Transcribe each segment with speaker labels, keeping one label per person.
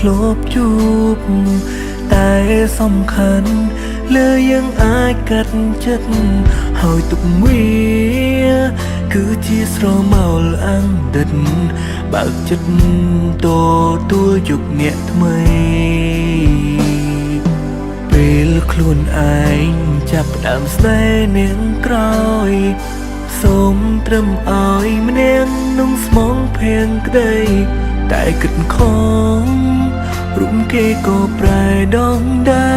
Speaker 1: ធ្លាប់ជួបតែសំខាន់លើយើងអាចកាត់ចិត្តហើយទុកវាគឺជាស្រមោលអាំងដិតបើកចិត្តទទួលយកអ្នកថ្មីពេលខ្លួនឯងចាប់ផ្ដើមស្នេហ៍នាងក្រោយសូមត្រឹមឲ្យម្នាក់នឹងស្មងភៀងក្តីតែគិតខំរុំគេក៏ប្រែដងដៃ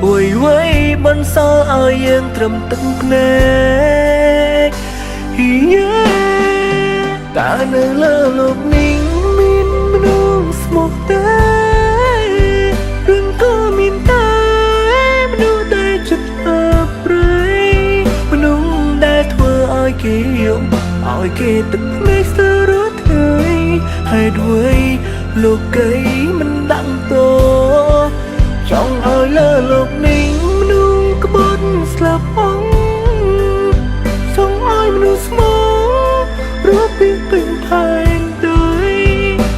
Speaker 1: អួយវ័យបន្សល់ឲ្យយើងត្រឹមទឹកភ្នែកតើនៅលើលោកនេះមានមនុស្សស្មោះតែរឿងក៏មានតែមនុស្សដែលចិត្តអាប់រៃមនុស្សដែលធ្វើឲ្យគេយំឲ្យគេទឹកភ្នែកស្ទើររត់ថ្ងៃហេតុអ្វីលោកីមិនដាក់តោចង់ឲ្យលើលោកនេះមនុស្សក្បត់ស្លាប់អងសូមឲ្យមនុស្សស្មោះរត់ពីពេញផែនដី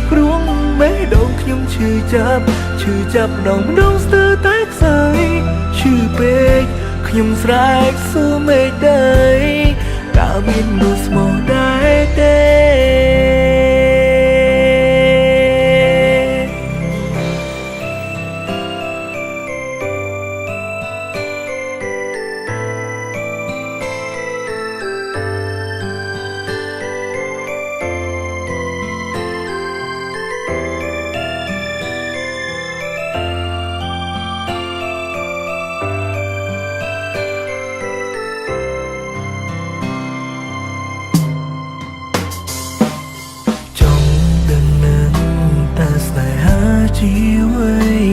Speaker 1: ព្រួងបេះដូងខ្ញុំឈឺចាប់ដងម្ដងស្ទើរតែខ្សែឈឺពេកខ្ញុំស្រែកសួរមេឃដីតើមានមនុស្សស្មោះដែរទេជីវ័យ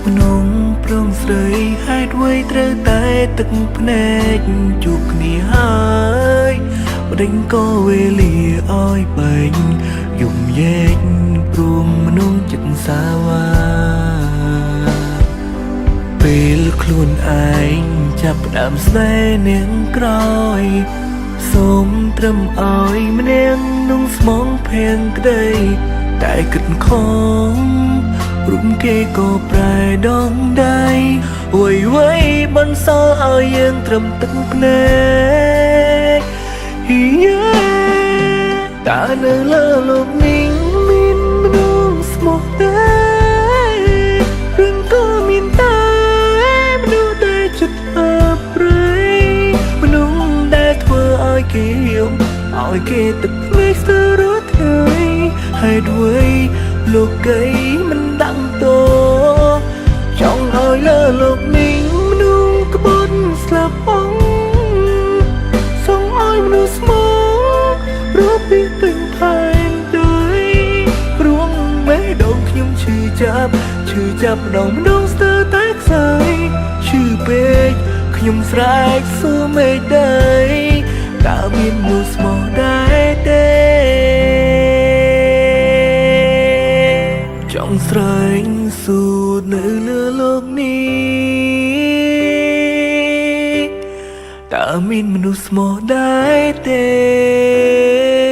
Speaker 1: មនុស្សប្រងស្រីហេតុអ្វីត្រូវតែទឹកភ្នែកជួបគ្នាហើយបដិញក៏វេលាឲ្យបែងយំយែកព្រមមនុស្សចិត្តសាវាពេលខ្លួនឯងចាប់ផ្ដើមស្នេហ៍នាងក្រោយសូមត្រឹមឲ្យម្នាក់នឹងស្មងភៀងក្តីតែគិតខំរុំគេក៏ប្រែដងដៃអួយវ័យបន្សល់ឲ្យយើងត្រឹមទឹកភ្នែកតើនៅលើលោកនេះមានមនុស្សស្មោះតែរឿងក៏មានតែមនុស្សដែលចិត្តអាប់រៃមនុស្សដែលធ្វើឲ្យគេយំឲ្យគេទឹកភ្នែកស្ទើររត់ថ្ងៃហេតុអ្វីលោកីមិនដាក់តោចង់ឲ្យលើលោកនេះមនុស្សក្បត់ស្លាប់អងសូមឲ្យមនុស្សស្មោះរត់ពីពេញផែនដីព្រួងបេះដូងខ្ញុំឈឺចាប់ដងម្ដងស្ទើរតែខ្សែឈឺពេកខ្ញុំស្រែកសួរមេឃដីតើមានមនុស្សស្មោះដែរទេចង់ស្រែកសួរនៅលើលោកនេះតើមានមនុស្សស្មោះដែរទេ